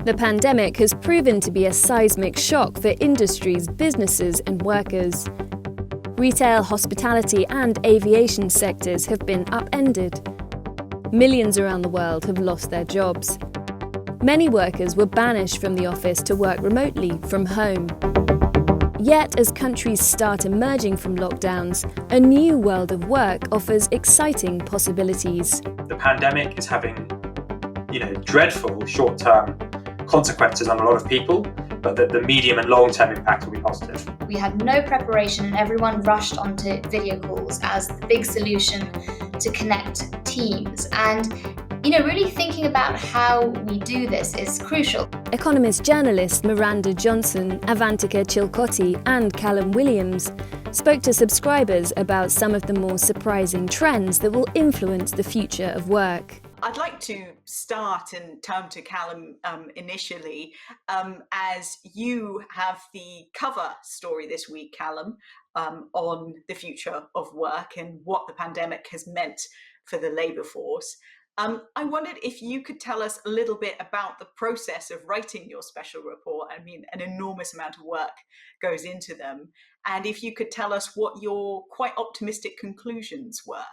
The pandemic has proven to be a seismic shock for industries, businesses and workers. Retail, hospitality and aviation sectors have been upended. Millions around the world have lost their jobs. Many workers were banished from the office to work remotely from home. Yet, as countries start emerging from lockdowns, a new world of work offers exciting possibilities. The pandemic is having, dreadful short-term consequences on a lot of people, but the medium and long-term impact will be positive. We had no preparation and everyone rushed onto video calls as the big solution to connect teams. And, really thinking about how we do this is crucial. Economist journalists Miranda Johnson, Avantika Chilcotti and Callum Williams spoke to subscribers about some of the more surprising trends that will influence the future of work. I'd like to start and turn to Callum initially, as you have the cover story this week, Callum, on the future of work and what the pandemic has meant for the labour force. I wondered if you could tell us a little bit about the process of writing your special report. I mean, an enormous amount of work goes into them. And if you could tell us what your quite optimistic conclusions were.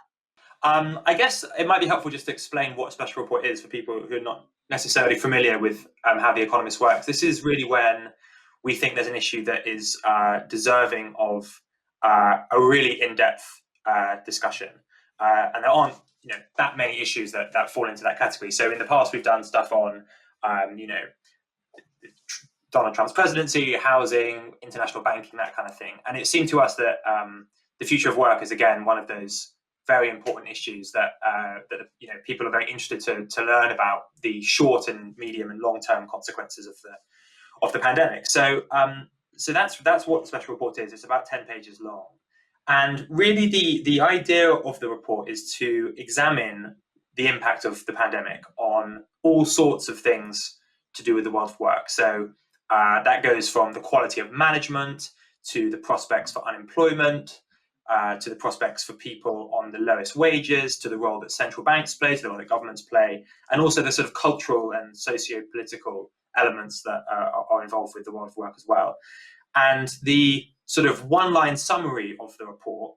I guess it might be helpful just to explain what a special report is for people who are not necessarily familiar with how The Economist works. This is really when we think there's an issue that is deserving of a really in-depth discussion. And there aren't that many issues that fall into that category. So in the past, we've done stuff on, Donald Trump's presidency, housing, international banking, that kind of thing. And it seemed to us that the future of work is, again, one of those very important issues that people are very interested to learn about the short and medium and long-term consequences of the pandemic. So that's what the special report is. It's about 10 pages long. And really the idea of the report is to examine the impact of the pandemic on all sorts of things to do with the world of work. So that goes from the quality of management to the prospects for unemployment, to the prospects for people on the lowest wages, to the role that central banks play, to the role that governments play, and also the sort of cultural and socio-political elements that are involved with the world of work as well. And the sort of one-line summary of the report,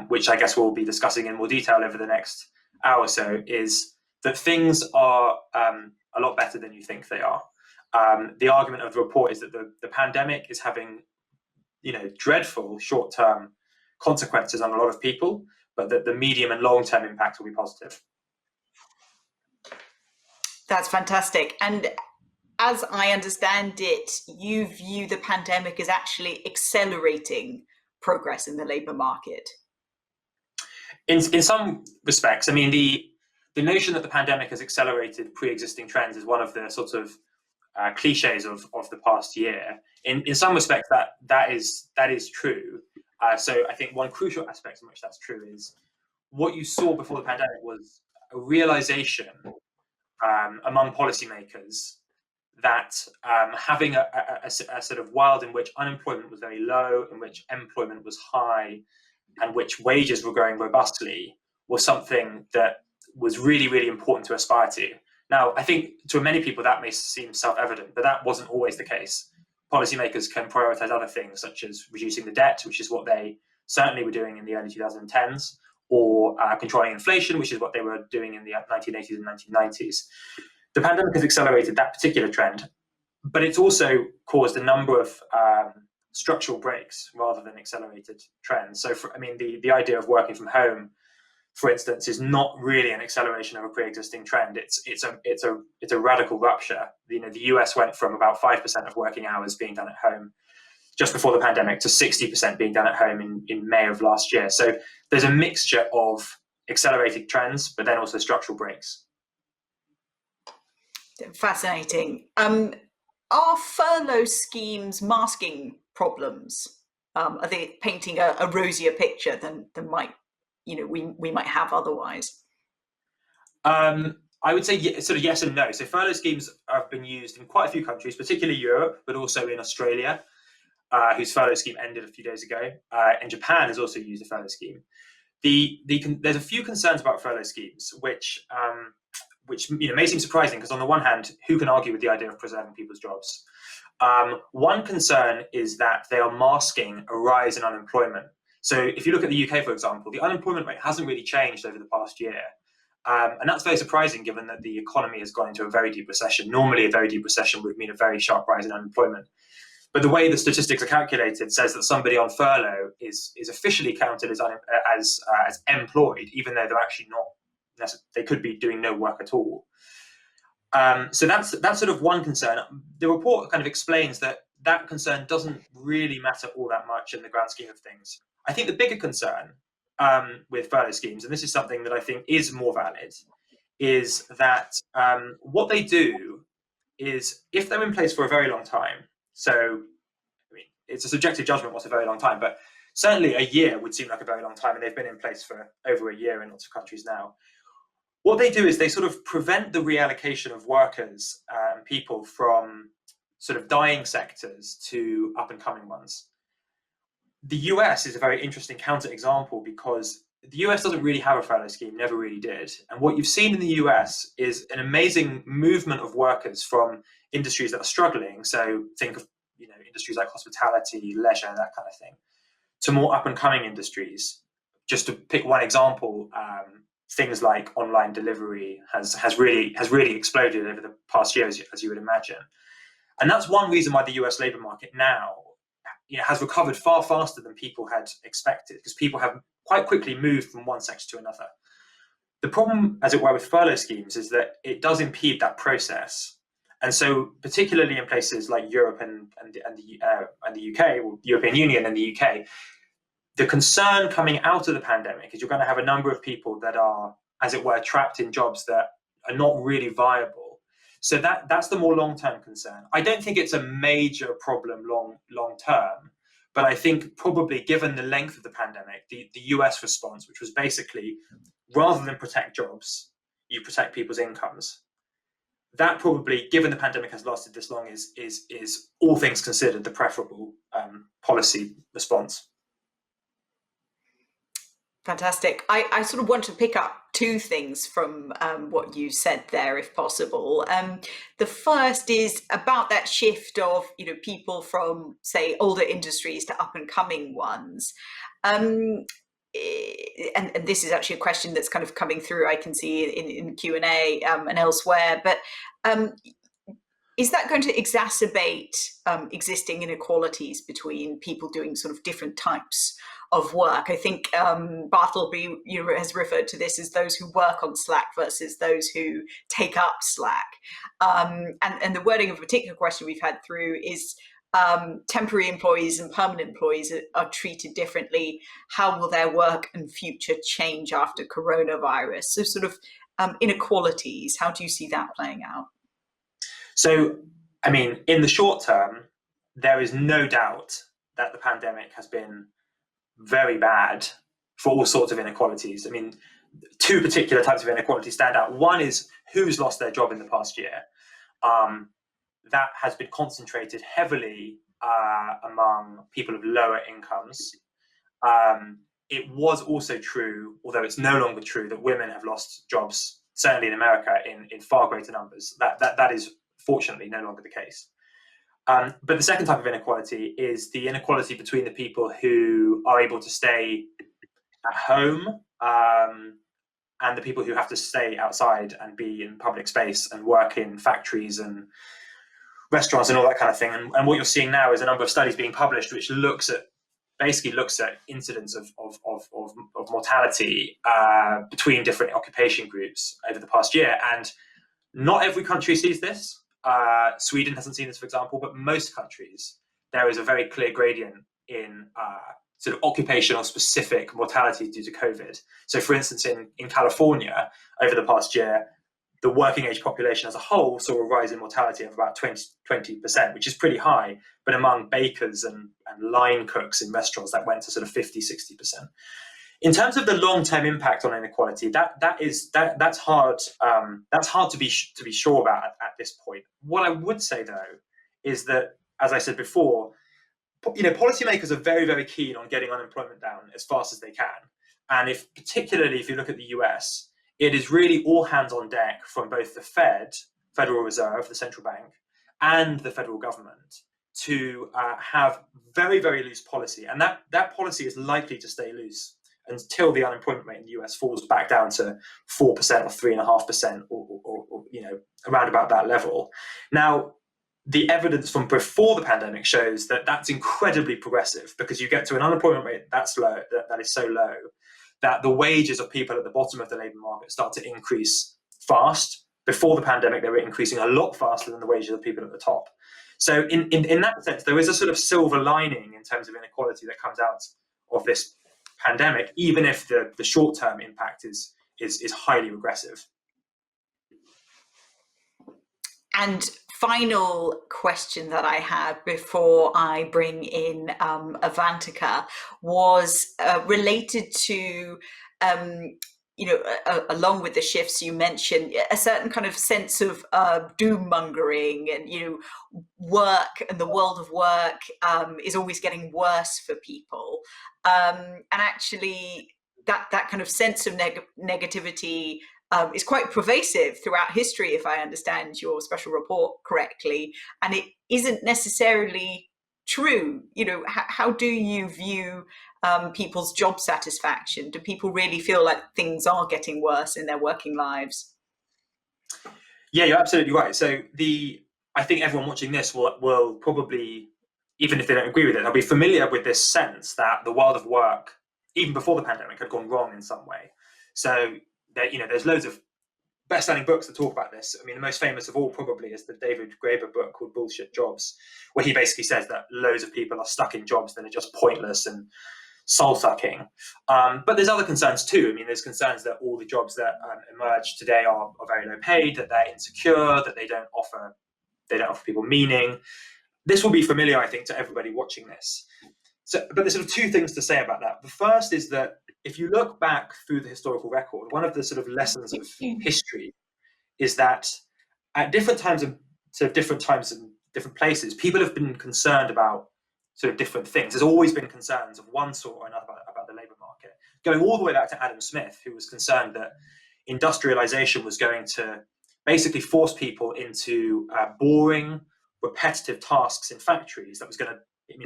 which I guess we'll be discussing in more detail over the next hour or so, is that things are a lot better than you think they are. The argument of the report is that the pandemic is having, dreadful short-term consequences on a lot of people, but that the medium and long-term impact will be positive. That's fantastic. And as I understand it, you view the pandemic as actually accelerating progress in the labour market. In some respects, I mean, the notion that the pandemic has accelerated pre-existing trends is one of the sort of cliches of the past year. In some respects, that is true. So I think one crucial aspect in which that's true is what you saw before the pandemic was a realization among policymakers that having a sort of world in which unemployment was very low, in which employment was high, and which wages were growing robustly was something that was really, really important to aspire to. Now, I think to many people that may seem self-evident, but that wasn't always the case. Policymakers can prioritize other things, such as reducing the debt, which is what they certainly were doing in the early 2010s, or controlling inflation, which is what they were doing in the 1980s and 1990s. The pandemic has accelerated that particular trend, but it's also caused a number of structural breaks rather than accelerated trends. So, the idea of working from home, for instance, is not really an acceleration of a pre-existing trend. It's a radical rupture. The US went from about 5% of working hours being done at home just before the pandemic to 60% being done at home in May of last year. So there's a mixture of accelerated trends, but then also structural breaks. Fascinating. Are furlough schemes masking problems? Are they painting a rosier picture than we might have otherwise? I would say sort of yes and no. So furlough schemes have been used in quite a few countries, particularly Europe, but also in Australia, whose furlough scheme ended a few days ago. And Japan has also used a furlough scheme. There's a few concerns about furlough schemes, which which may seem surprising, because on the one hand, who can argue with the idea of preserving people's jobs? One concern is that they are masking a rise in unemployment. So if you look at the UK, for example, the unemployment rate hasn't really changed over the past year. And that's very surprising, given that the economy has gone into a very deep recession. Normally, a very deep recession would mean a very sharp rise in unemployment. But the way the statistics are calculated says that somebody on furlough is officially counted as employed, even though they're actually not. They could be doing no work at all. So that's sort of one concern. The report kind of explains that concern doesn't really matter all that much in the grand scheme of things. I think the bigger concern with furlough schemes, and this is something that I think is more valid, is that what they do is, if they're in place for a very long time, so I mean, it's a subjective judgment what's a very long time, but certainly a year would seem like a very long time, and they've been in place for over a year in lots of countries now. What they do is they sort of prevent the reallocation of workers and people from sort of dying sectors to up and coming ones. The US is a very interesting counterexample, because the US doesn't really have a furlough scheme, never really did. And what you've seen in the US is an amazing movement of workers from industries that are struggling, so think of industries like hospitality, leisure, that kind of thing, to more up and coming industries. Just to pick one example, things like online delivery has really exploded over the past year, as you would imagine. And that's one reason why the US labor market now has recovered far faster than people had expected, because people have quite quickly moved from one sector to another. The problem, as it were, with furlough schemes is that it does impede that process. And so, particularly in places like Europe and the UK, or the European Union and the UK, the concern coming out of the pandemic is you're going to have a number of people that are, as it were, trapped in jobs that are not really viable. So that's the more long-term concern. I don't think it's a major problem long term, but I think probably, given the length of the pandemic, the US response, which was basically, rather than protect jobs, you protect people's incomes. That probably, given the pandemic has lasted this long, is all things considered the preferable policy response. Fantastic. I sort of want to pick up two things from what you said there, if possible. The first is about that shift of people from, say, older industries to up and coming ones. And this is actually a question that's kind of coming through, I can see in Q&A and elsewhere, but is that going to exacerbate existing inequalities between people doing sort of different types of work? I think Bartleby has referred to this as those who work on Slack versus those who take up Slack. And the wording of a particular question we've had through is, temporary employees and permanent employees are treated differently. How will their work and future change after coronavirus? So sort of inequalities, how do you see that playing out? So, I mean, in the short term, there is no doubt that the pandemic has been very bad for all sorts of inequalities. I mean, two particular types of inequality stand out. One is who's lost their job in the past year. That has been concentrated heavily among people of lower incomes. It was also true, although it's no longer true, that women have lost jobs, certainly in America, in far greater numbers. That is fortunately no longer the case. But the second type of inequality is the inequality between the people who are able to stay at home and the people who have to stay outside and be in public space and work in factories and restaurants and all that kind of thing. And what you're seeing now is a number of studies being published which basically looks at incidence of mortality between different occupation groups over the past year. And not every country sees this. Sweden hasn't seen this, for example, but most countries, there is a very clear gradient in sort of occupational specific mortality due to COVID. So for instance, in California, over the past year, the working age population as a whole saw a rise in mortality of about 20%, which is pretty high. But among bakers and line cooks in restaurants, that went to sort of 50, 60%. In terms of the long-term impact on inequality, that's hard to be sure about at this point. What I would say, though, is that, as I said before, policymakers are very, very keen on getting unemployment down as fast as they can. And particularly if you look at the US, it is really all hands on deck from both the Federal Reserve, the central bank, and the federal government to have very, very loose policy. And that policy is likely to stay loose until the unemployment rate in the US falls back down to 4% or 3.5%, or around about that level. Now, the evidence from before the pandemic shows that that's incredibly progressive, because you get to an unemployment rate that's low, that is so low, that the wages of people at the bottom of the labour market start to increase fast. Before the pandemic, they were increasing a lot faster than the wages of people at the top. So in that sense, there is a sort of silver lining in terms of inequality that comes out of this pandemic, even if the short-term impact is highly regressive. And final question that I had before I bring in Avantika was related to, along with the shifts you mentioned, a certain kind of sense of doom mongering, and work and the world of work is always getting worse for people, and actually that kind of sense of negativity is quite pervasive throughout history, if I understand your special report correctly, and it isn't necessarily true. How do you view people's job satisfaction? Do people really feel like things are getting worse in their working lives? Yeah, you're absolutely right. So I think everyone watching this will probably, even if they don't agree with it, they'll be familiar with this sense that the world of work, even before the pandemic, had gone wrong in some way. So there's loads of best-selling books that talk about this. I mean, the most famous of all probably is the David Graeber book called Bullshit Jobs, where he basically says that loads of people are stuck in jobs that are just pointless and soul-sucking. But there's other concerns too. I mean, there's concerns that all the jobs that emerge today are very low paid, that they're insecure, that they don't offer people meaning. This will be familiar, I think, to everybody watching this. But there's sort of two things to say about that. The first is that if you look back through the historical record, one of the sort of lessons of history is that at different times and different places, people have been concerned about sort of different things. There's always been concerns of one sort or another about the labour market, going all the way back to Adam Smith, who was concerned that industrialization was going to basically force people into boring, repetitive tasks in factories. That was going to,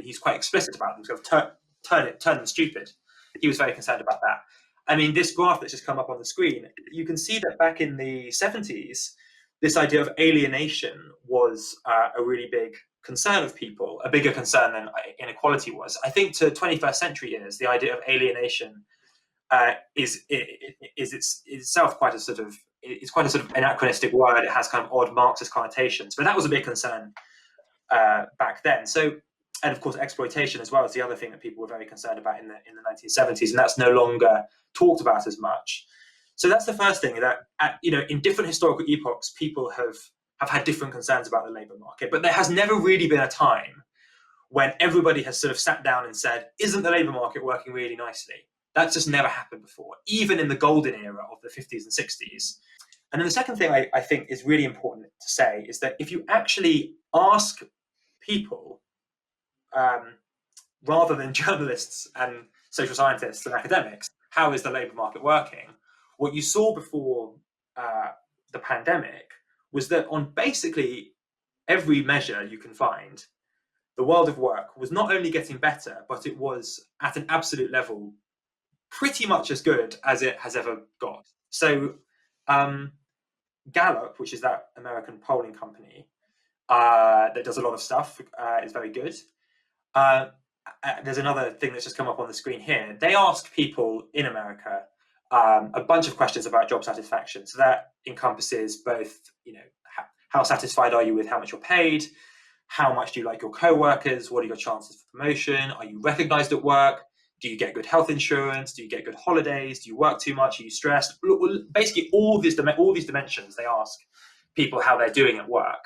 he's quite explicit about them. It was going to turn them stupid. He was very concerned about that. I mean, this graph that's just come up on the screen, you can see that back in the 70s, this idea of alienation was a really big concern of people, a bigger concern than inequality was. I think to 21st century ears, the idea of alienation is itself quite a sort of anachronistic word. It has kind of odd Marxist connotations, but that was a big concern back then. So, and of course, exploitation as well is the other thing that people were very concerned about in the 1970s, and that's no longer talked about as much. So that's the first thing, that in different historical epochs, people have had different concerns about the labour market, but there has never really been a time when everybody has sort of sat down and said, isn't the labour market working really nicely? That's just never happened before, even in the golden era of the 50s and 60s. And then the second thing I think is really important to say is that if you actually ask people, rather than journalists and social scientists and academics, how is the labour market working? What you saw before the pandemic was that on basically every measure you can find, the world of work was not only getting better, but it was at an absolute level pretty much as good as it has ever got. So Gallup, which is that American polling company that does a lot of stuff, is very good. There's another thing that's just come up on the screen here. They ask people in America a bunch of questions about job satisfaction. So that encompasses both, how satisfied are you with how much you're paid? How much do you like your co-workers? What are your chances for promotion? Are you recognized at work? Do you get good health insurance? Do you get good holidays? Do you work too much? Are you stressed? Basically, all these dimensions, they ask people how they're doing at work.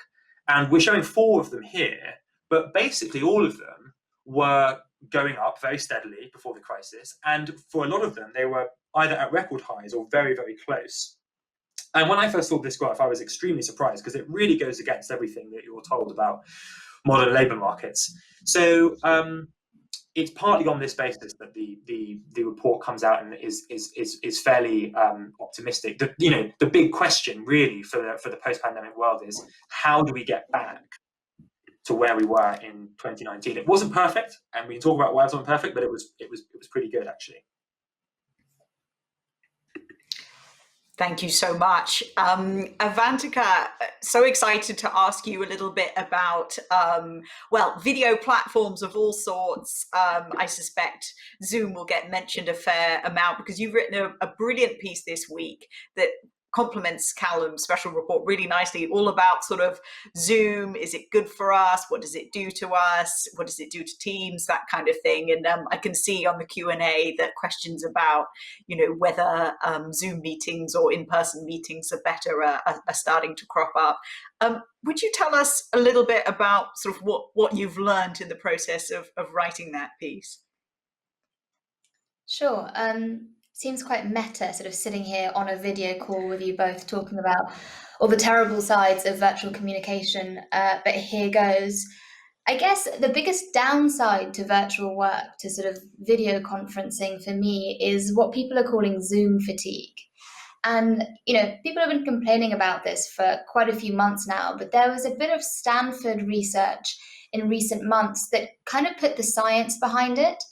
And we're showing 4 of them here, but basically all of them were going up very steadily before the crisis. And for a lot of them, they were either at record highs or very, very close. And when I first saw this graph, I was extremely surprised because it really goes against everything that you're told about modern labour markets. So it's partly on this basis that the report comes out and is fairly optimistic. The big question really for the post-pandemic world is, how do we get back to where we were in 2019? It wasn't perfect, and we can talk about why it wasn't perfect, but it was pretty good actually. Thank you so much. Avantika, so excited to ask you a little bit about, video platforms of all sorts. I suspect Zoom will get mentioned a fair amount because you've written a brilliant piece this week that complements Callum's special report really nicely, all about sort of Zoom. Is it good for us? What does it do to us? What does it do to teams? That kind of thing. And I can see on the Q&A that questions about, whether Zoom meetings or in-person meetings are better are starting to crop up. Would you tell us a little bit about sort of what you've learned in the process of writing that piece? Sure. Seems quite meta, sort of sitting here on a video call with you both talking about all the terrible sides of virtual communication, but here goes. I guess the biggest downside to virtual work, to sort of video conferencing for me, is what people are calling Zoom fatigue. And, people have been complaining about this for quite a few months now, but there was a bit of Stanford research in recent months that kind of put the science behind it.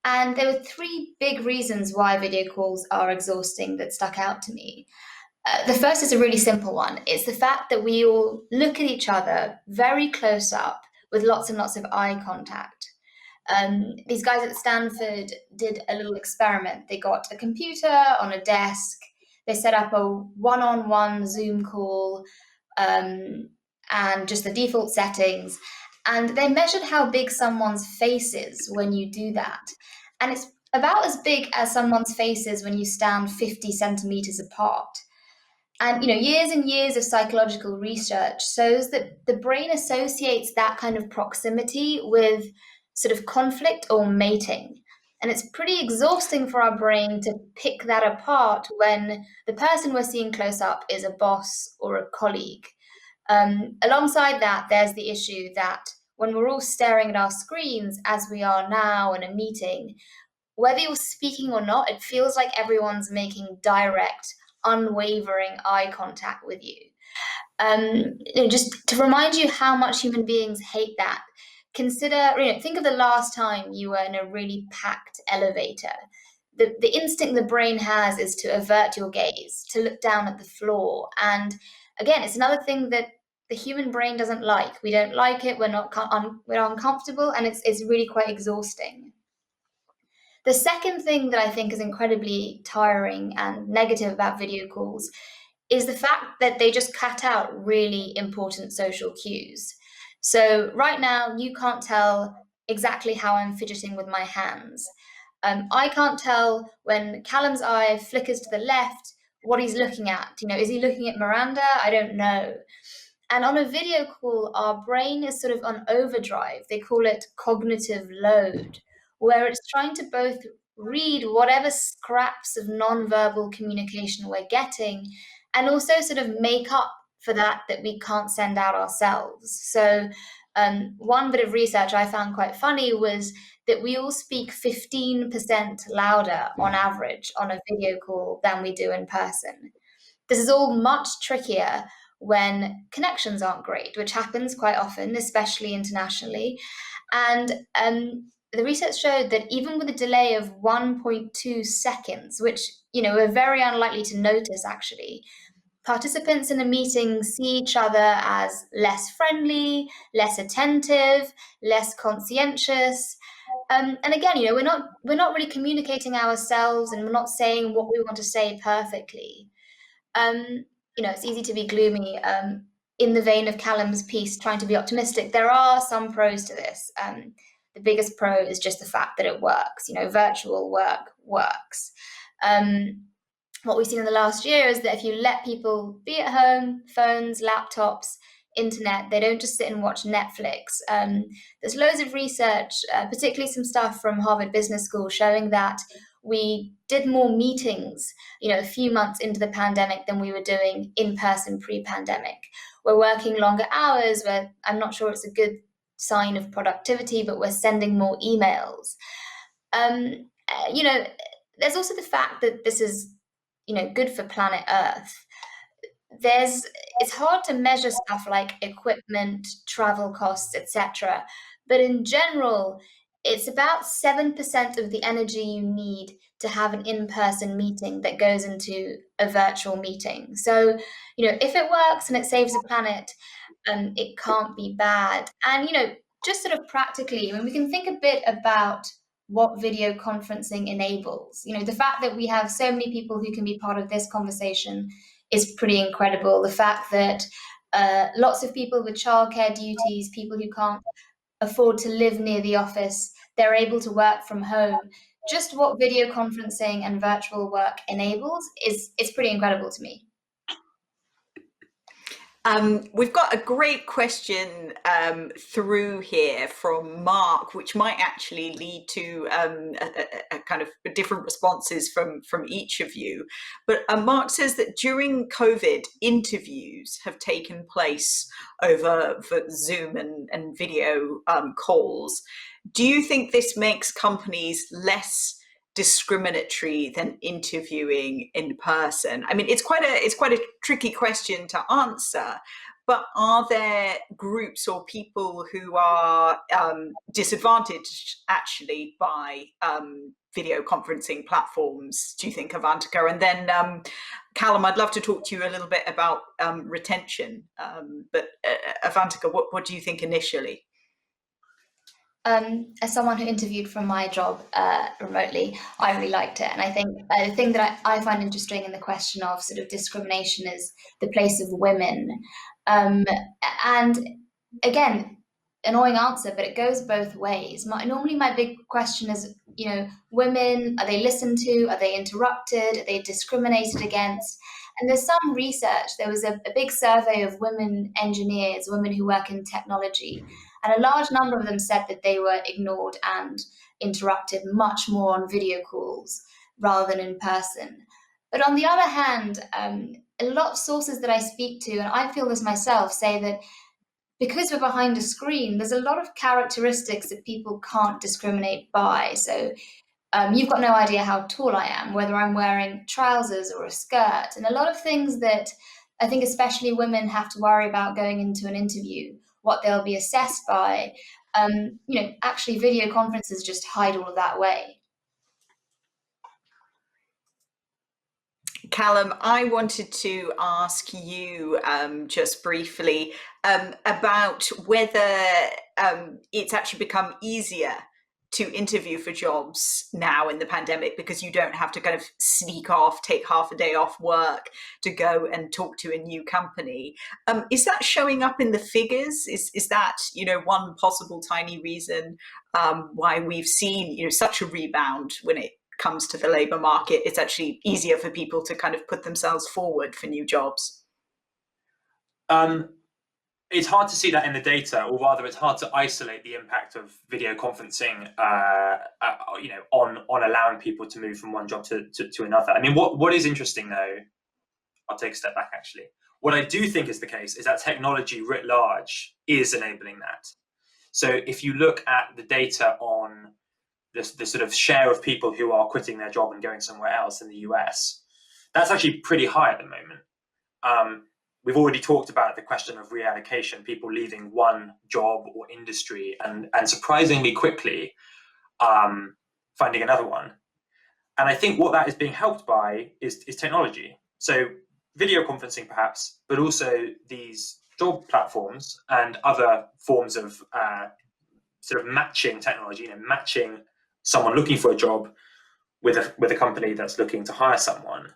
And there were 3 big reasons why video calls are exhausting that stuck out to me. The first is a really simple one. It's the fact that we all look at each other very close up with lots and lots of eye contact. These guys at Stanford did a little experiment. They got a computer on a desk. They set up a one-on-one Zoom call and just the default settings. And they measured how big someone's face is when you do that. And it's about as big as someone's face is when you stand 50 centimeters apart. And, years and years of psychological research shows that the brain associates that kind of proximity with sort of conflict or mating. And it's pretty exhausting for our brain to pick that apart when the person we're seeing close up is a boss or a colleague. Alongside that, there's the issue that when we're all staring at our screens, as we are now in a meeting, whether you're speaking or not, it feels like everyone's making direct, unwavering eye contact with you. Just to remind you how much human beings hate that, think of the last time you were in a really packed elevator. The instinct the brain has is to avert your gaze, to look down at the floor. And again, it's another thing that the human brain doesn't like. We don't like it. We're uncomfortable, and it's really quite exhausting. The second thing that I think is incredibly tiring and negative about video calls is the fact that they just cut out really important social cues. So right now, you can't tell exactly how I'm fidgeting with my hands. I can't tell when Callum's eye flickers to the left what he's looking at. Is he looking at Miranda? I don't know. And on a video call, our brain is sort of on overdrive. They call it cognitive load, where it's trying to both read whatever scraps of nonverbal communication we're getting and also sort of make up for that we can't send out ourselves. So one bit of research I found quite funny was that we all speak 15% louder on average on a video call than we do in person. This is all much trickier when connections aren't great, which happens quite often, especially internationally. And the research showed that even with a delay of 1.2 seconds, which, we're very unlikely to notice actually, participants in a meeting see each other as less friendly, less attentive, less conscientious. And again, we're not really communicating ourselves, and we're not saying what we want to say perfectly. It's easy to be gloomy. In the vein of Callum's piece, trying to be optimistic, there are some pros to this. The biggest pro is just the fact that it works. Virtual work works. What we've seen in the last year is that if you let people be at home, phones, laptops, internet, they don't just sit and watch Netflix. There's loads of research, particularly some stuff from Harvard Business School, showing that we did more meetings, a few months into the pandemic than we were doing in person pre-pandemic. We're working longer hours, where I'm not sure it's a good sign of productivity, but we're sending more emails. There's also the fact that this is, good for planet Earth. It's hard to measure stuff like equipment, travel costs, etc. But in general, it's about 7% of the energy you need to have an in-person meeting that goes into a virtual meeting. So, if it works and it saves the planet, it can't be bad. And, just sort of practically, we can think a bit about what video conferencing enables. The fact that we have so many people who can be part of this conversation is pretty incredible. The fact that lots of people with childcare duties, people who can't afford to live near the office, they're able to work from home. Just what video conferencing and virtual work enables is pretty incredible to me. We've got a great question through here from Mark, which might actually lead to a kind of different responses from each of you. But Mark says that during COVID, interviews have taken place over Zoom and video calls. Do you think this makes companies less discriminatory than interviewing in person? I mean, it's quite a tricky question to answer, but are there groups or people who are disadvantaged actually by video conferencing platforms, do you think, Avantika? And then Callum, I'd love to talk to you a little bit about retention, but Avantika, what do you think initially? As someone who interviewed for my job remotely, I really liked it. And I think the thing that I find interesting in the question of sort of discrimination is the place of women. And again, annoying answer, but it goes both ways. Normally my big question is, women, are they listened to? Are they interrupted? Are they discriminated against? And there's some research. There was a big survey of women engineers, women who work in technology. And a large number of them said that they were ignored and interrupted much more on video calls rather than in person. But on the other hand, a lot of sources that I speak to, and I feel this myself, say that because we're behind a screen, there's a lot of characteristics that people can't discriminate by. So you've got no idea how tall I am, whether I'm wearing trousers or a skirt, and a lot of things that I think especially women have to worry about going into an interview, what they'll be assessed by. Actually video conferences just hide all of that away. Callum, I wanted to ask you just briefly about whether it's actually become easier to interview for jobs now in the pandemic because you don't have to kind of sneak off, take half a day off work to go and talk to a new company. Is that showing up in the figures? Is that, one possible tiny reason why we've seen, such a rebound when it comes to the labour market? It's actually easier for people to kind of put themselves forward for new jobs. It's hard to see that in the data, or rather it's hard to isolate the impact of video conferencing on allowing people to move from one job to another. I mean, what is interesting though, I'll take a step back actually. What I do think is the case is that technology writ large is enabling that. So if you look at the data on the sort of share of people who are quitting their job and going somewhere else in the US, that's actually pretty high at the moment. We've already talked about the question of reallocation, people leaving one job or industry and surprisingly quickly finding another one. And I think what that is being helped by is technology. So video conferencing perhaps, but also these job platforms and other forms of sort of matching technology, matching someone looking for a job with a company that's looking to hire someone.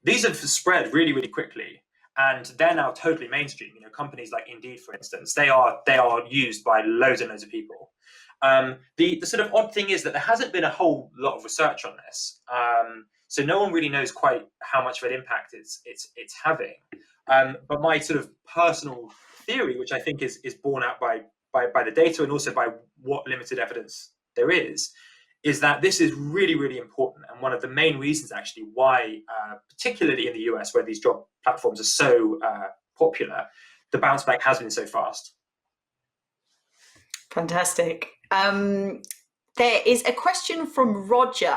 These have spread really, really quickly. And they're now totally mainstream. Companies like Indeed, for instance, they are used by loads and loads of people. The sort of odd thing is that there hasn't been a whole lot of research on this, so no one really knows quite how much of an impact it's having. But my sort of personal theory, which I think is borne out by the data and also by what limited evidence there is that this is really, really important, and one of the main reasons actually why, particularly in the US where these job platforms are so popular, the bounce back has been so fast. Fantastic. There is a question from Roger,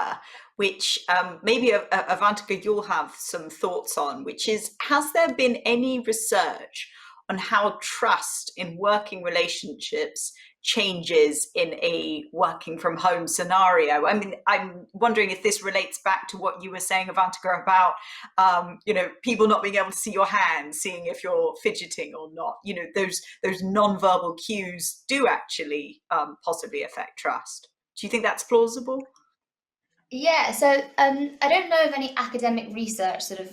which maybe Avantika, you'll have some thoughts on, which is, has there been any research on how trust in working relationships changes in a working from home scenario? I mean, I'm wondering if this relates back to what you were saying, Avantika, about people not being able to see your hands, seeing if you're fidgeting or not. Those non-verbal cues do actually possibly affect trust. Do you think that's plausible? Yeah, so I don't know of any academic research, sort of,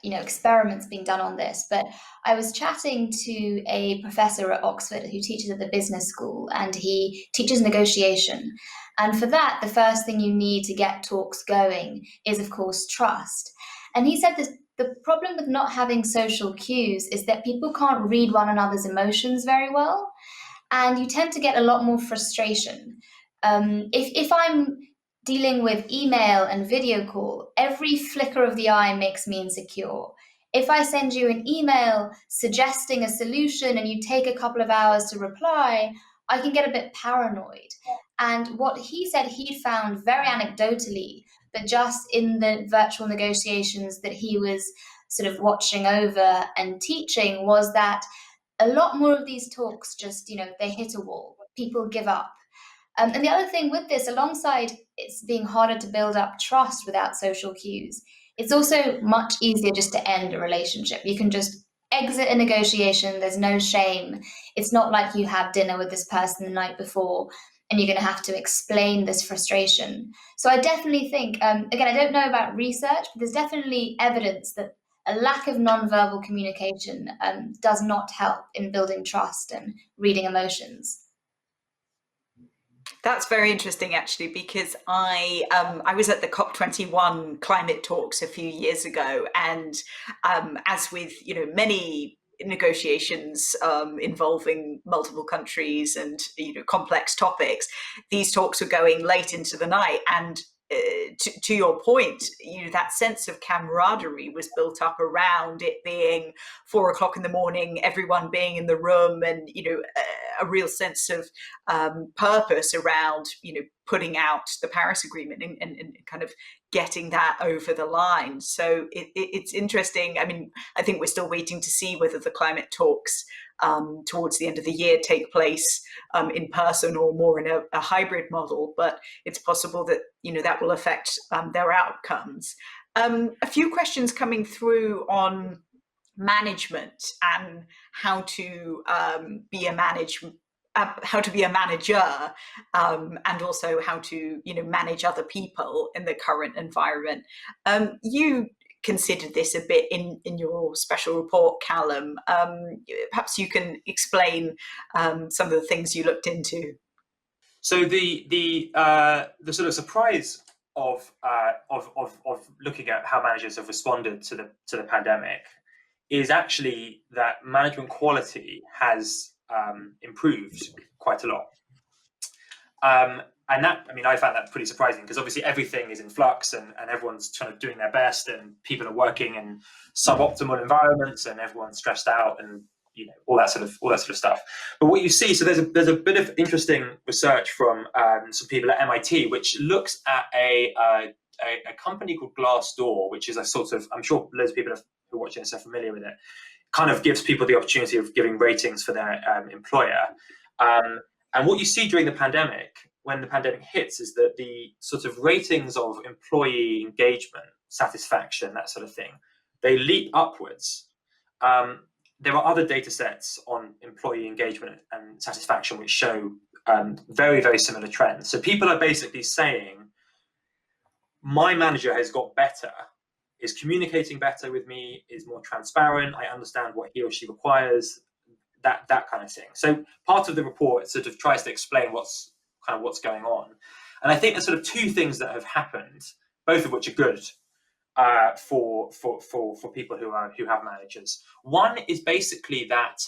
experiments being done on this, but I was chatting to a professor at Oxford who teaches at the business school, and he teaches negotiation. And for that, the first thing you need to get talks going is, of course, trust. And he said that the problem with not having social cues is that people can't read one another's emotions very well, and you tend to get a lot more frustration. If I'm dealing with email and video call, every flicker of the eye makes me insecure. If I send you an email suggesting a solution and you take a couple of hours to reply, I can get a bit paranoid. And what he said he found very anecdotally, but just in the virtual negotiations that he was sort of watching over and teaching, was that a lot more of these talks just, they hit a wall. People give up. And the other thing with this, alongside it's being harder to build up trust without social cues, it's also much easier just to end a relationship. You can just exit a negotiation. There's no shame. It's not like you had dinner with this person the night before and you're going to have to explain this frustration. So I definitely think, again, I don't know about research, but there's definitely evidence that a lack of nonverbal communication does not help in building trust and reading emotions. That's very interesting, actually, because I was at the COP21 climate talks a few years ago, and as with many negotiations involving multiple countries and complex topics, these talks were going late into the night, and to your point, that sense of camaraderie was built up around it being 4 o'clock in the morning, everyone being in the room, and a real sense of purpose around putting out the Paris Agreement and kind of getting that over the line. So it's interesting. I mean, I think we're still waiting to see whether the climate talks towards the end of the year take place in person or more in a hybrid model, but it's possible that that will affect their outcomes. A few questions coming through on management and how to be a manager, and also how to manage other people in the current environment. You considered this a bit in your special report, Callum. Perhaps you can explain some of the things you looked into. So the sort of surprise of looking at how managers have responded to the pandemic is actually that management quality has improved quite a lot. And that, I mean, I found that pretty surprising, because obviously everything is in flux and everyone's kind of doing their best and people are working in suboptimal environments and everyone's stressed out and all that sort of stuff. But what you see, so there's a bit of interesting research from some people at MIT, which looks at a company called Glassdoor, which is a sort of, I'm sure loads of people who are watching this are familiar with it, kind of gives people the opportunity of giving ratings for their employer. And what you see during the pandemic, when the pandemic hits, is that the sort of ratings of employee engagement, satisfaction, that sort of thing, they leap upwards. There are other data sets on employee engagement and satisfaction which show very, very similar trends. So people are basically saying, my manager has got better, is communicating better with me, is more transparent, I understand what he or she requires, that kind of thing. So part of the report sort of tries to explain what's going on. And I think there's sort of two things that have happened, both of which are good for people who have managers. One is basically that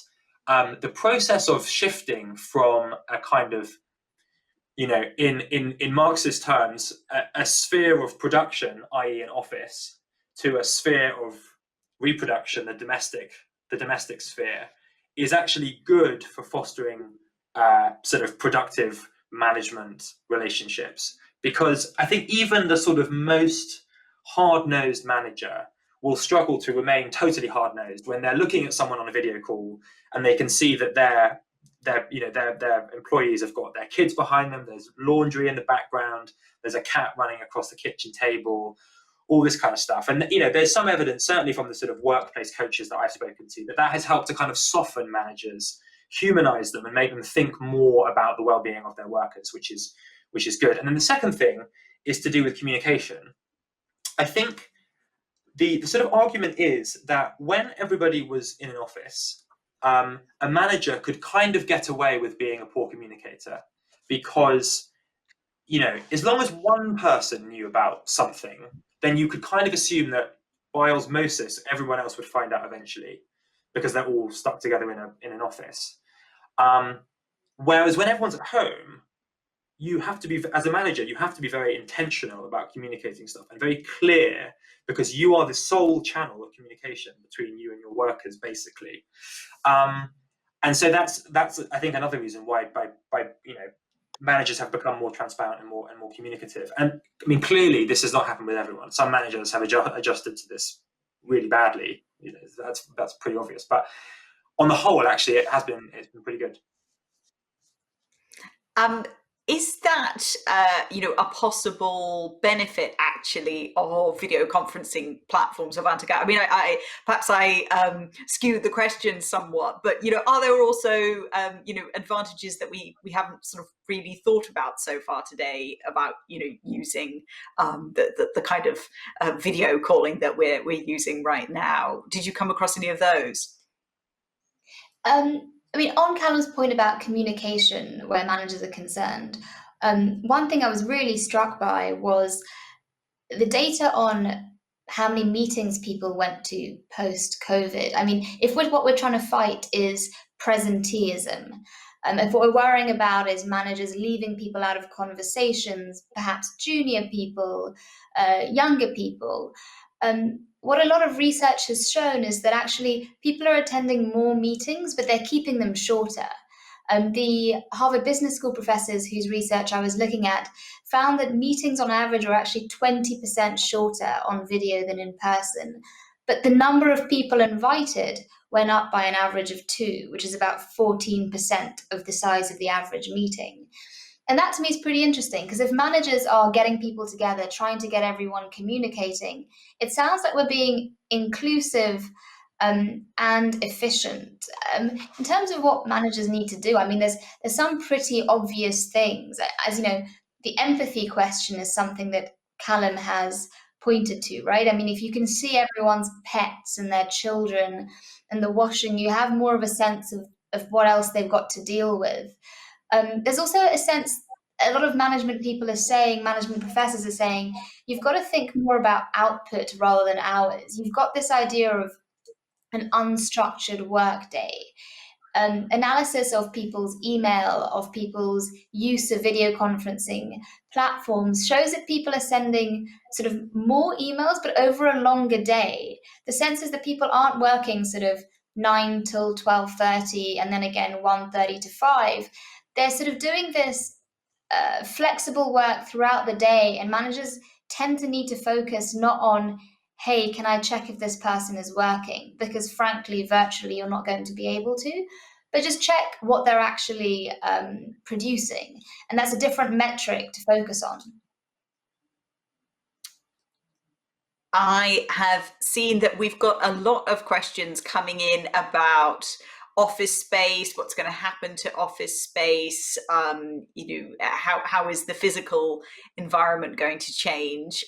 the process of shifting from a kind of, in Marxist terms, a sphere of production, i.e. an office, to a sphere of reproduction, the domestic sphere, is actually good for fostering sort of productive management relationships. Because I think even the sort of most hard-nosed manager will struggle to remain totally hard-nosed when they're looking at someone on a video call and they can see that their employees have got their kids behind them, there's laundry in the background, there's a cat running across the kitchen table, all this kind of stuff. And there's some evidence, certainly from the sort of workplace coaches that I've spoken to, that has helped to kind of soften managers, humanize them, and make them think more about the well-being of their workers, which is good. And then the second thing is to do with communication. I think the sort of argument is that when everybody was in an office, a manager could kind of get away with being a poor communicator because, as long as one person knew about something, then you could kind of assume that by osmosis, everyone else would find out eventually because they're all stuck together in an office. Whereas when everyone's at home, you have to be, as a manager, you have to be very intentional about communicating stuff and very clear, because you are the sole channel of communication between you and your workers, basically. And so that's I think another reason why by managers have become more transparent and more communicative. And I mean, clearly this has not happened with everyone. Some managers have adjusted to this really badly. That's pretty obvious. But on the whole, actually, it's been pretty good. Is that a possible benefit actually of video conferencing platforms of Avantika? I mean, I perhaps skewed the question somewhat, but are there also advantages that we haven't sort of really thought about so far today about using the kind of video calling that we're using right now? Did you come across any of those? I mean, on Callum's point about communication where managers are concerned, one thing I was really struck by was the data on how many meetings people went to post-COVID. I mean, if what we're trying to fight is presenteeism, if what we're worrying about is managers leaving people out of conversations, perhaps junior people, younger people, what a lot of research has shown is that actually people are attending more meetings, but they're keeping them shorter. The Harvard Business School professors whose research I was looking at found that meetings on average were actually 20% shorter on video than in person. But the number of people invited went up by an average of 2, which is about 14% of the size of the average meeting. And that to me is pretty interesting, because if managers are getting people together, trying to get everyone communicating, it sounds like we're being inclusive and efficient. In terms of what managers need to do, I mean, there's some pretty obvious things. As you know, the empathy question is something that Callum has pointed to, right? I mean, if you can see everyone's pets and their children and the washing, you have more of a sense of what else they've got to deal with. There's also a sense, a lot of management people are saying, management professors are saying, you've got to think more about output rather than hours. You've got this idea of an unstructured workday. Analysis of people's email, of people's use of video conferencing platforms shows that people are sending sort of more emails, but over a longer day. The sense is that people aren't working sort of 9 till 12:30 and then again 1:30 to 5. They're sort of doing this flexible work throughout the day, and managers tend to need to focus not on, hey, can I check if this person is working? Because frankly, virtually, you're not going to be able to, but just check what they're actually producing. And that's a different metric to focus on. I have seen that we've got a lot of questions coming in about office space, what's going to happen to office space, how is the physical environment going to change?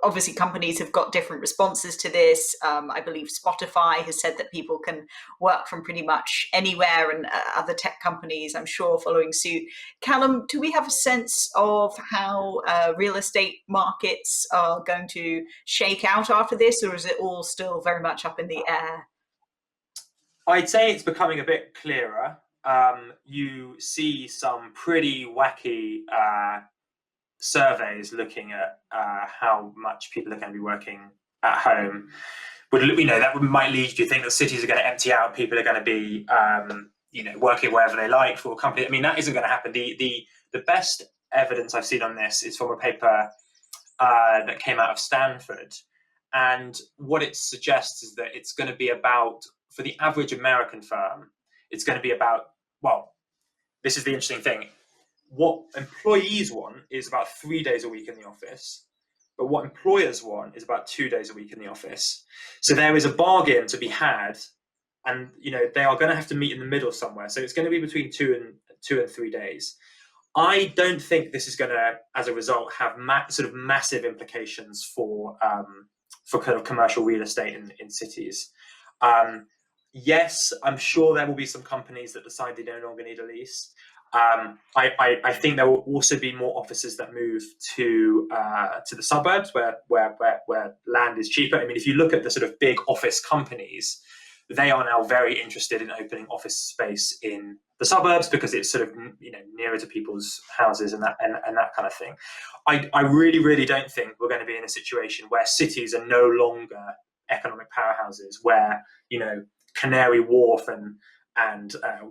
Obviously, companies have got different responses to this. I believe Spotify has said that people can work from pretty much anywhere, and other tech companies, I'm sure, following suit. Callum, do we have a sense of how real estate markets are going to shake out after this, or is it all still very much up in the air? I'd say it's becoming a bit clearer. You see some pretty wacky surveys looking at how much people are going to be working at home. That might lead you to think that cities are going to empty out. People are going to be working wherever they like for a company. I mean, that isn't going to happen. The best evidence I've seen on this is from a paper that came out of Stanford. And what it suggests is that it's going to be about, for the average American firm, it's going to be about, well, this is the interesting thing. What employees want is about 3 days a week in the office, but what employers want is about 2 days a week in the office. So there is a bargain to be had, and they are going to have to meet in the middle somewhere. So it's going to be between 2 and 3 days. I don't think this is going to, as a result, have sort of massive implications for kind of commercial real estate in cities. Yes, I'm sure there will be some companies that decide they no longer need a lease. I think there will also be more offices that move to the suburbs where land is cheaper. I mean, if you look at the sort of big office companies, they are now very interested in opening office space in the suburbs because it's sort of nearer to people's houses and that kind of thing. I really, really don't think we're going to be in a situation where cities are no longer economic powerhouses, where Canary Wharf and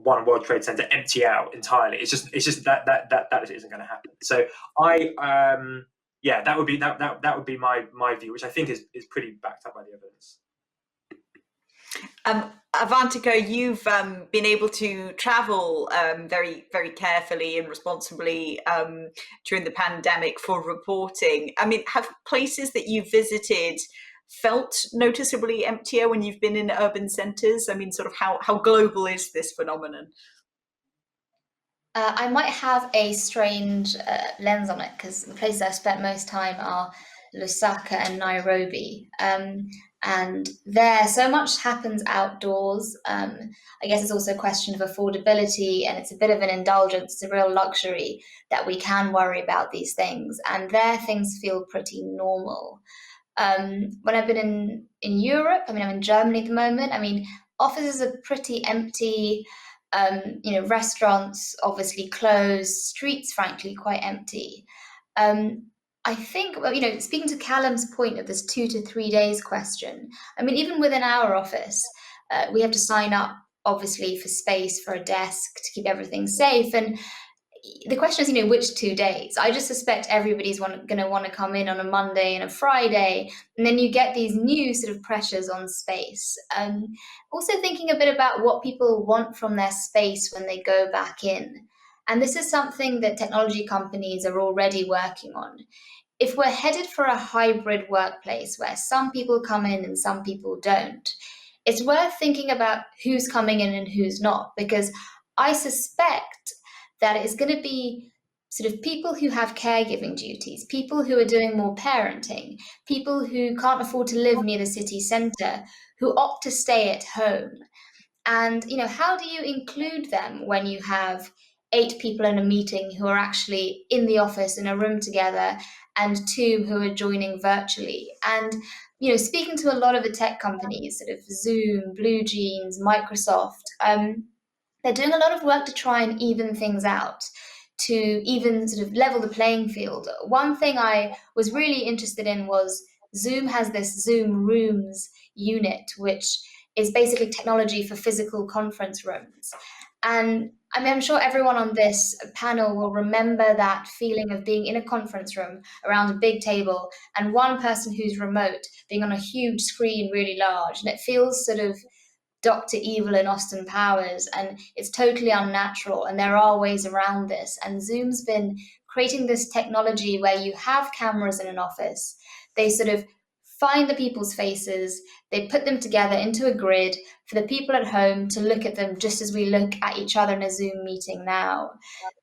One World Trade Center empty out entirely. It's just that isn't going to happen. So that would be my view, which I think is pretty backed up by the evidence. Avantika, you've been able to travel very, very carefully and responsibly during the pandemic for reporting. I mean, have places that you've visited felt noticeably emptier when you've been in urban centres? I mean, sort of how global is this phenomenon? I might have a strange lens on it because the places I've spent most time are Lusaka and Nairobi. And there, so much happens outdoors. I guess it's also a question of affordability, and it's a bit of an indulgence. It's a real luxury that we can worry about these things. And there, things feel pretty normal. When I've been in Europe, I mean, I'm in Germany at the moment. I mean, offices are pretty empty. Restaurants obviously closed. Streets, frankly, quite empty. I think, speaking to Callum's point of this 2 to 3 days question, I mean, even within our office, we have to sign up, obviously, for space, for a desk, to keep everything safe. And the question is, which 2 days? I just suspect everybody's going to want to come in on a Monday and a Friday, and then you get these new sort of pressures on space. Also thinking a bit about what people want from their space when they go back in. And this is something that technology companies are already working on. If we're headed for a hybrid workplace where some people come in and some people don't, it's worth thinking about who's coming in and who's not, because I suspect that it's going to be sort of people who have caregiving duties, people who are doing more parenting, people who can't afford to live near the city centre, who opt to stay at home. And, how do you include them when you have 8 people in a meeting who are actually in the office in a room together and 2 who are joining virtually? And, speaking to a lot of the tech companies, sort of Zoom, BlueJeans, Microsoft, they're doing a lot of work to try and even things out, to even sort of level the playing field. One thing I was really interested in was Zoom has this Zoom Rooms unit, which is basically technology for physical conference rooms. And I mean, I'm sure everyone on this panel will remember that feeling of being in a conference room around a big table and one person who's remote being on a huge screen really large. And it feels sort of Dr. Evil and Austin Powers, and it's totally unnatural. And there are ways around this. And Zoom's been creating this technology where you have cameras in an office. They sort of find the people's faces, they put them together into a grid for the people at home to look at them just as we look at each other in a Zoom meeting now.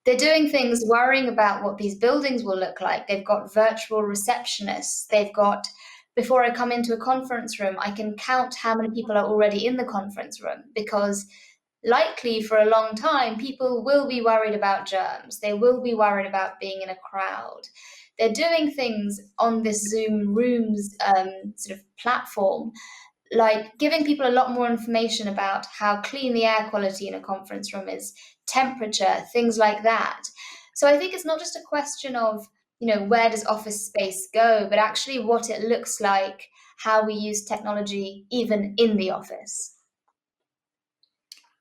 They're doing things worrying about what these buildings will look like. They've got virtual receptionists. They've got, before I come into a conference room, I can count how many people are already in the conference room, because likely for a long time, people will be worried about germs. They will be worried about being in a crowd. They're doing things on this Zoom Rooms sort of platform, like giving people a lot more information about how clean the air quality in a conference room is, temperature, things like that. So I think it's not just a question of, where does office space go, but actually what it looks like, how we use technology even in the office.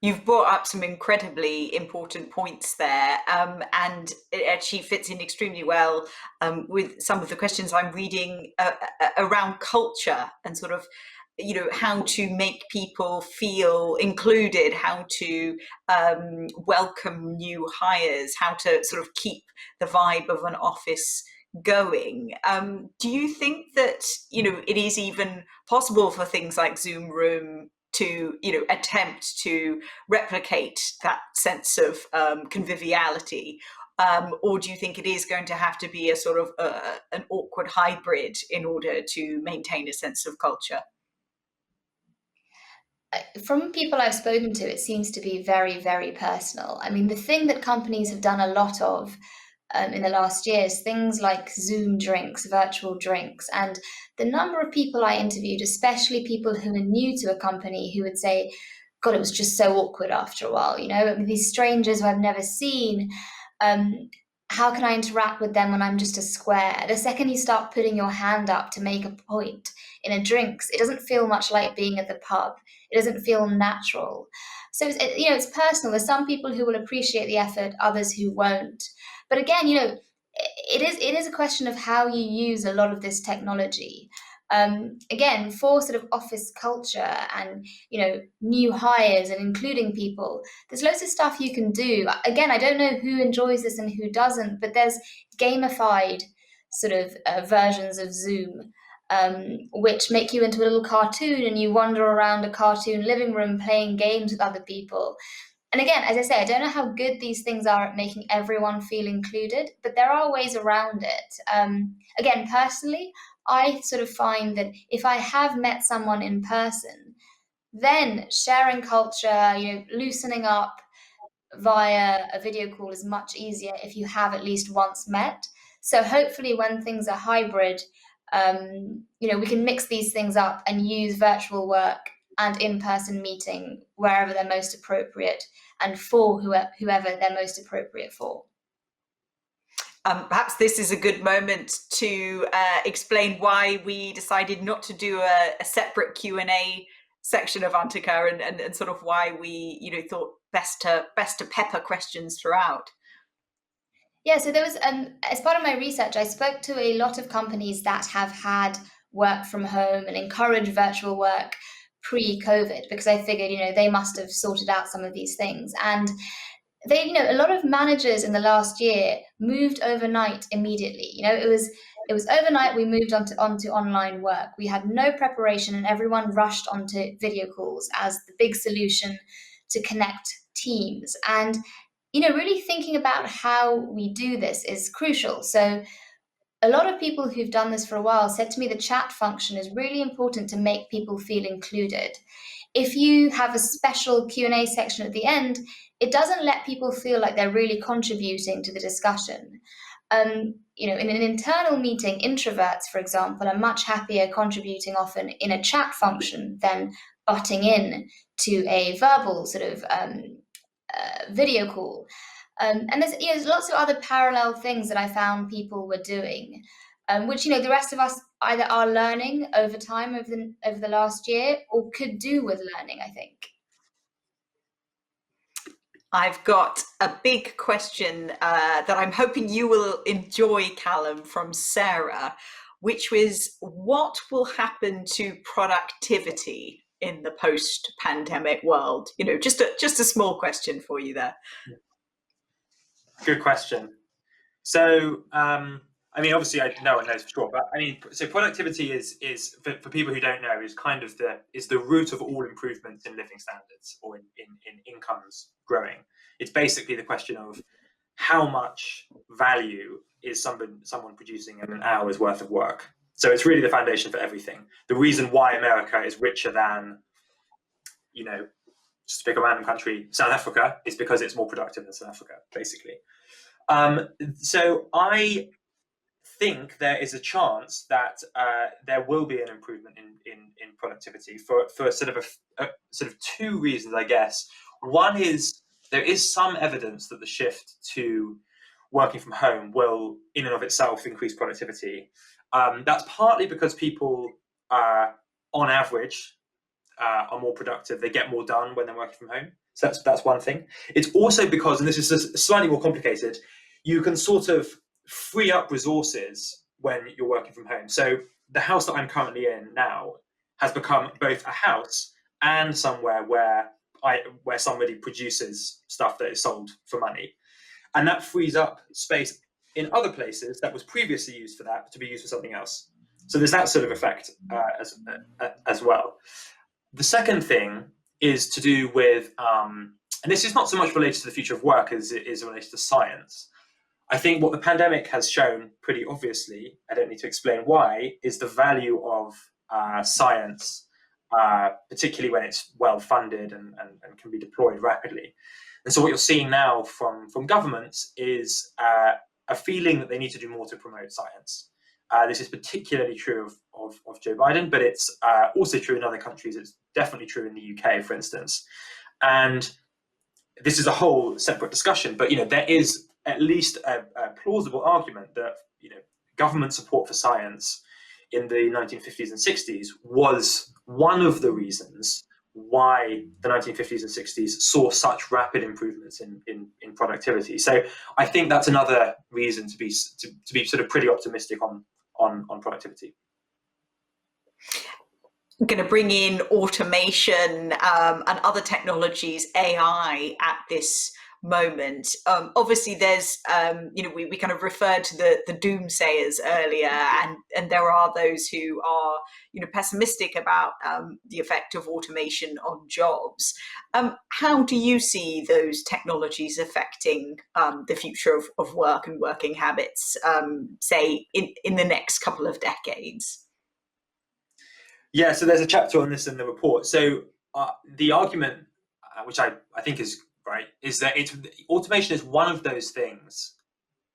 You've brought up some incredibly important points there, and it actually fits in extremely well with some of the questions I'm reading around culture and sort of, how to make people feel included, how to welcome new hires, how to sort of keep the vibe of an office going. Do you think that, it is even possible for things like Zoom Room to attempt to replicate that sense of conviviality, or do you think it is going to have to be a sort of an awkward hybrid in order to maintain a sense of culture? From people I've spoken to, it seems to be very, very personal. I mean, the thing that companies have done a lot of in the last year is things like Zoom drinks, virtual drinks. And the number of people I interviewed, especially people who are new to a company, who would say, God, it was just so awkward after a while, these strangers who I've never seen. How can I interact with them when I'm just a square? The second you start putting your hand up to make a point in a drinks, it doesn't feel much like being at the pub. It doesn't feel natural. So it's personal. There's some people who will appreciate the effort, others who won't. But again, it is a question of how you use a lot of this technology. Again, for sort of office culture and new hires and including people, there's loads of stuff you can do. Again, I don't know who enjoys this and who doesn't, but there's gamified sort of versions of Zoom, which make you into a little cartoon and you wander around a cartoon living room playing games with other people. And again, as I say, I don't know how good these things are at making everyone feel included, but there are ways around it. Again, personally, I sort of find that if I have met someone in person, then sharing culture, loosening up via a video call is much easier if you have at least once met. So hopefully when things are hybrid, we can mix these things up and use virtual work and in-person meeting wherever they're most appropriate and for whoever they're most appropriate for. Perhaps this is a good moment to explain why we decided not to do a separate Q&A section of Antika, and sort of why we thought best to pepper questions throughout. Yeah, so there was, as part of my research, I spoke to a lot of companies that have had work from home and encouraged virtual work pre-COVID, because I figured, they must have sorted out some of these things. And they, a lot of managers in the last year moved overnight immediately. It was overnight we moved onto online work. We had no preparation and everyone rushed onto video calls as the big solution to connect teams. And, really thinking about how we do this is crucial. So a lot of people who've done this for a while said to me the chat function is really important to make people feel included. If you have a special Q&A section at the end, it doesn't let people feel like they're really contributing to the discussion. In an internal meeting, introverts, for example, are much happier contributing often in a chat function than butting in to a verbal sort of video call. And there's lots of other parallel things that I found people were doing, which the rest of us either are learning over time over the last year or could do with learning, I think. I've got a big question that I'm hoping you will enjoy, Callum, from Sarah, which was, what will happen to productivity in the post-pandemic world? Just a small question for you there. Good question. So, obviously, no one knows for sure, but so productivity is for people who don't know, is kind of the root of all improvements in living standards or in incomes growing. It's basically the question of how much value is someone producing in an hour's worth of work. So it's really the foundation for everything. The reason why America is richer than, just to pick a random country, South Africa, is because it's more productive than South Africa, basically. So I think there is a chance that there will be an improvement in productivity for sort of two reasons, I guess. One is there is some evidence that the shift to working from home will, in and of itself, increase productivity. That's partly because people, on average, are more productive. They get more done when they're working from home. So that's one thing. It's also because, and this is just slightly more complicated, you can sort of free up resources when you're working from home. So the house that I'm currently in now has become both a house and somewhere where somebody produces stuff that is sold for money. And that frees up space in other places that was previously used for that to be used for something else. So there's that sort of effect as well. The second thing is to do with, and this is not so much related to the future of work as it is related to science. I think what the pandemic has shown pretty obviously, I don't need to explain why, is the value of science, particularly when it's well funded and can be deployed rapidly. And so what you're seeing now from governments is a feeling that they need to do more to promote science. This is particularly true of Joe Biden, but it's also true in other countries. It's definitely true in the UK, for instance. And this is a whole separate discussion, but there is at least a plausible argument that government support for science in the 1950s and 60s was one of the reasons why the 1950s and 60s saw such rapid improvements in productivity. So I think that's another reason to be sort of pretty optimistic on productivity. I'm going to bring in automation and other technologies, AI, at this moment. Obviously, there's we kind of referred to the doomsayers earlier, and there are those who are pessimistic about the effect of automation on jobs. How do you see those technologies affecting the future of work and working habits, say in the next couple of decades? Yeah, so there's a chapter on this in the report. So the argument, which I think is right, is that automation is one of those things,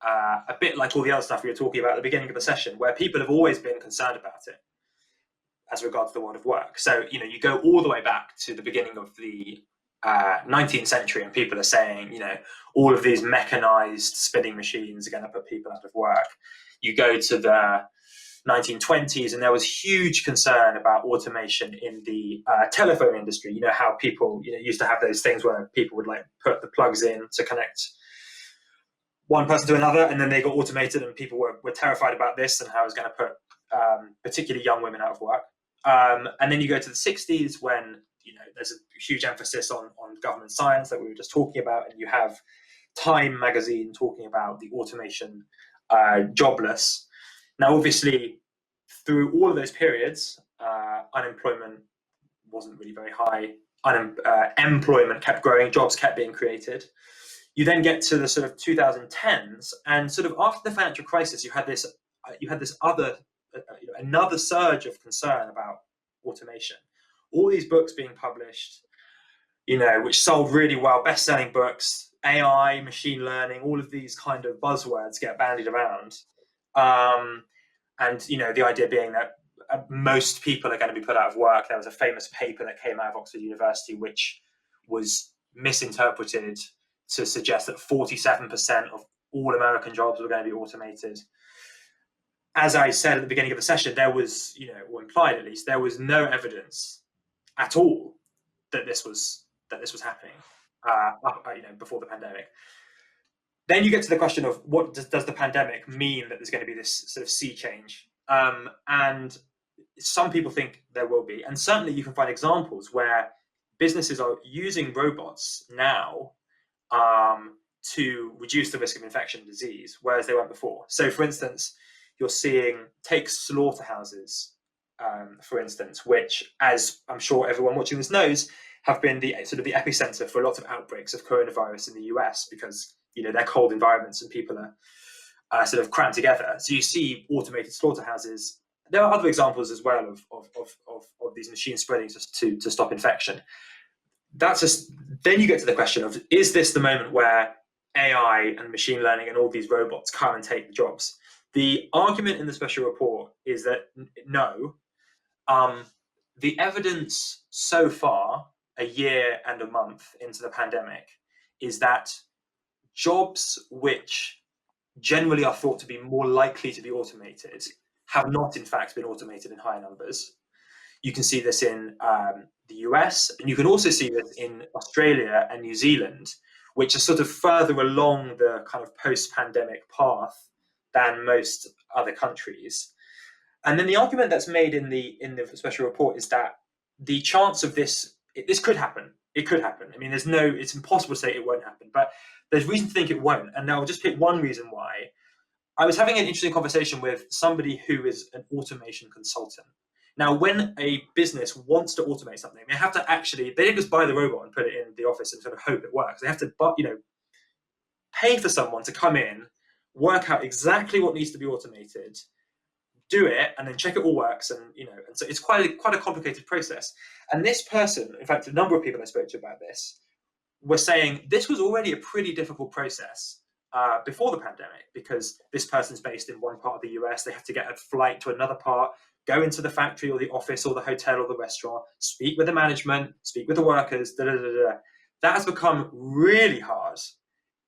a bit like all the other stuff we were talking about at the beginning of the session, where people have always been concerned about it as regards the world of work. So, you go all the way back to the beginning of the 19th century and people are saying, all of these mechanized spinning machines are going to put people out of work. You go to the 1920s and there was huge concern about automation in the telephone industry. How people used to have those things where people would put the plugs in to connect one person to another, and then they got automated, and people were terrified about this and how it was going to put particularly young women out of work. And then you go to the 60s when there's a huge emphasis on government science that we were just talking about, and you have Time magazine talking about the automation jobless. Now, obviously, through all of those periods, unemployment wasn't really very high. Employment kept growing, jobs kept being created. You then get to the sort of 2010s, and sort of after the financial crisis, you had this another surge of concern about automation. All these books being published, which sold really well, best-selling books, AI, machine learning, all of these kind of buzzwords get bandied around. And the idea being that most people are going to be put out of work. There was a famous paper that came out of Oxford University which was misinterpreted to suggest that 47% of all American jobs were going to be automated. As I said at the beginning of the session, there was, or implied at least, there was no evidence at all that this was happening before the pandemic. Then you get to the question of what does the pandemic mean that there's going to be this sort of sea change? And some people think there will be. And certainly you can find examples where businesses are using robots now to reduce the risk of infection and disease, whereas they weren't before. So for instance, you're seeing, take slaughterhouses, for instance, which, as I'm sure everyone watching this knows, have been the sort of the epicenter for lots of outbreaks of coronavirus in the US because they're cold environments and people are sort of crammed together. So you see automated slaughterhouses. There are other examples as well of these machines spreading to stop infection. Then you get to the question of, is this the moment where AI and machine learning and all these robots come and take the jobs? The argument in the special report is that no. The evidence so far, a year and a month into the pandemic, is that jobs which generally are thought to be more likely to be automated have not in fact been automated in higher numbers. You can see this in the US, and you can also see this in Australia and New Zealand, which are sort of further along the kind of post-pandemic path than most other countries. And then the argument that's made in the special report is that the chance of this could happen. It could happen. I mean, it's impossible to say it won't happen, but there's reason to think it won't. And now I'll just pick one reason why. I was having an interesting conversation with somebody who is an automation consultant. Now, when a business wants to automate something, they have to they don't just buy the robot and put it in the office and sort of hope it works. They have to, pay for someone to come in, work out exactly what needs to be automated, do it, and then check it all works. And so it's quite a complicated process. And this person, in fact, a number of people I spoke to about this, were saying this was already a pretty difficult process before the pandemic, because this person's based in one part of the US. They have to get a flight to another part, go into the factory or the office or the hotel or the restaurant, speak with the management, speak with the workers, That has become really hard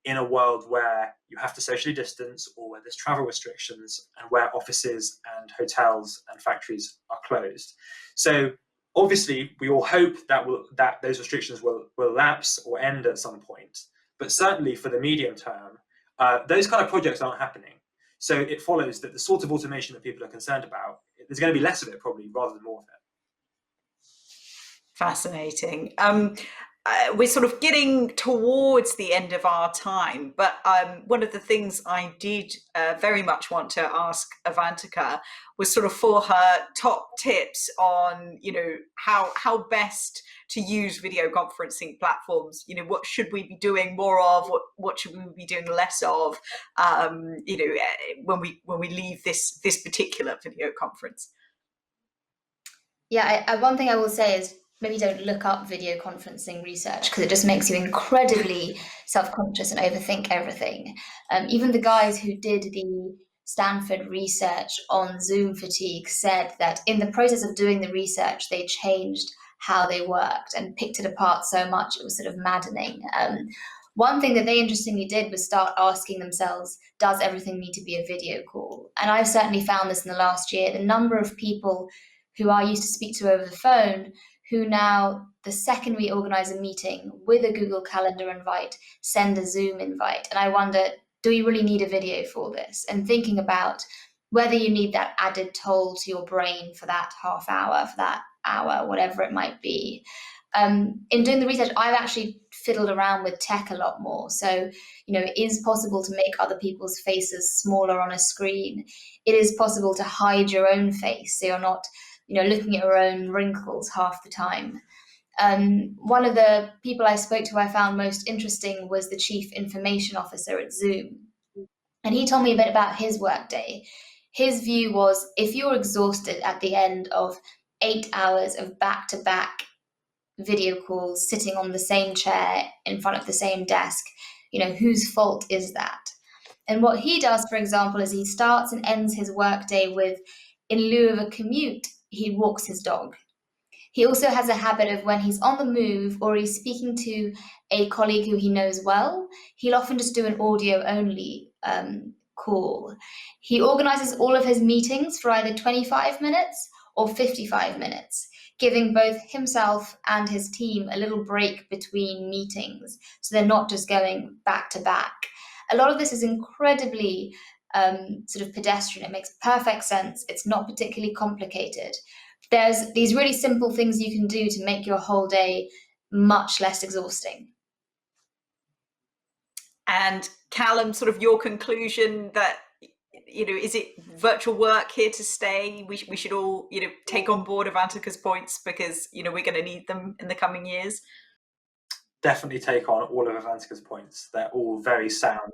in a world where you have to socially distance, or where there's travel restrictions, and where offices and hotels and factories are closed. So obviously, we all hope that those restrictions will lapse or end at some point. But certainly for the medium term, those kind of projects aren't happening. So it follows that the sort of automation that people are concerned about, there's going to be less of it probably, rather than more of it. Fascinating. We're sort of getting towards the end of our time, but one of the things I did very much want to ask Avantika was sort of for her top tips on, how best to use video conferencing platforms. What should we be doing more of? What should we be doing less of? When we leave this particular video conference. Yeah, one thing I will say is, maybe don't look up video conferencing research, because it just makes you incredibly self-conscious and overthink everything. Even the guys who did the Stanford research on Zoom fatigue said that in the process of doing the research, they changed how they worked and picked it apart so much it was sort of maddening. One thing that they interestingly did was start asking themselves, does everything need to be a video call? And I've certainly found this in the last year. The number of people who I used to speak to over the phone, who now, the second we organize a meeting with a Google Calendar invite, send a Zoom invite. And I wonder, do we really need a video for this? And thinking about whether you need that added toll to your brain for that half hour, for that hour, whatever it might be. In doing the research, I've actually fiddled around with tech a lot more. So, it is possible to make other people's faces smaller on a screen. It is possible to hide your own face, so you're not looking at your own wrinkles half the time. One of the people I spoke to I found most interesting was the chief information officer at Zoom. And he told me a bit about his workday. His view was, if you're exhausted at the end of 8 hours of back-to-back video calls, sitting on the same chair in front of the same desk, whose fault is that? And what he does, for example, is he starts and ends his workday with, in lieu of a commute, he walks his dog. He also has a habit of, when he's on the move or he's speaking to a colleague who he knows well, he'll often just do an audio only call. He organizes all of his meetings for either 25 minutes or 55 minutes, giving both himself and his team a little break between meetings, so they're not just going back to back. A lot of this is incredibly sort of pedestrian. It makes perfect sense. It's not particularly complicated. There's these really simple things you can do to make your whole day much less exhausting. And Callum, sort of your conclusion that, is it virtual work here to stay? We should all, take on board Avantika's points, because, we're going to need them in the coming years. Definitely take on all of Avantika's points. They're all very sound.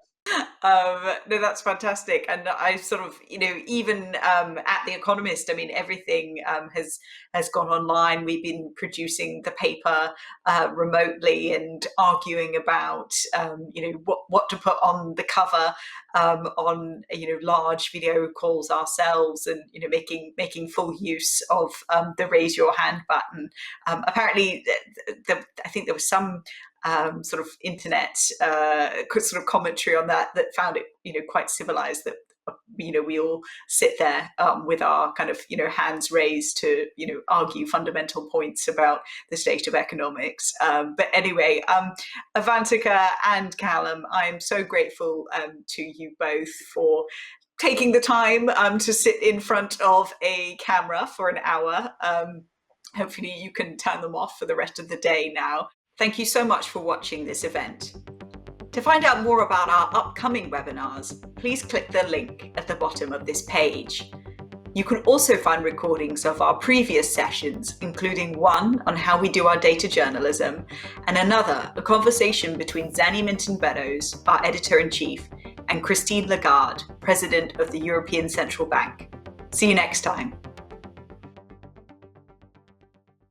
No, that's fantastic. And I sort of, even at The Economist, everything has gone online. We've been producing the paper remotely and arguing about, what to put on the cover on, large video calls ourselves, and, making full use of the raise your hand button. Apparently, I think there was some sort of internet sort of commentary on that found it quite civilized, that we all sit there with our kind of, hands raised to, argue fundamental points about the state of economics. But anyway, Avantika and Callum, I'm so grateful to you both for taking the time to sit in front of a camera for an hour. Hopefully you can turn them off for the rest of the day now. Thank you so much for watching this event. To find out more about our upcoming webinars, please click the link at the bottom of this page. You can also find recordings of our previous sessions, including one on how we do our data journalism, and another, a conversation between Zanny Minton-Beddoes, our editor-in-chief, and Christine Lagarde, President of the European Central Bank. See you next time.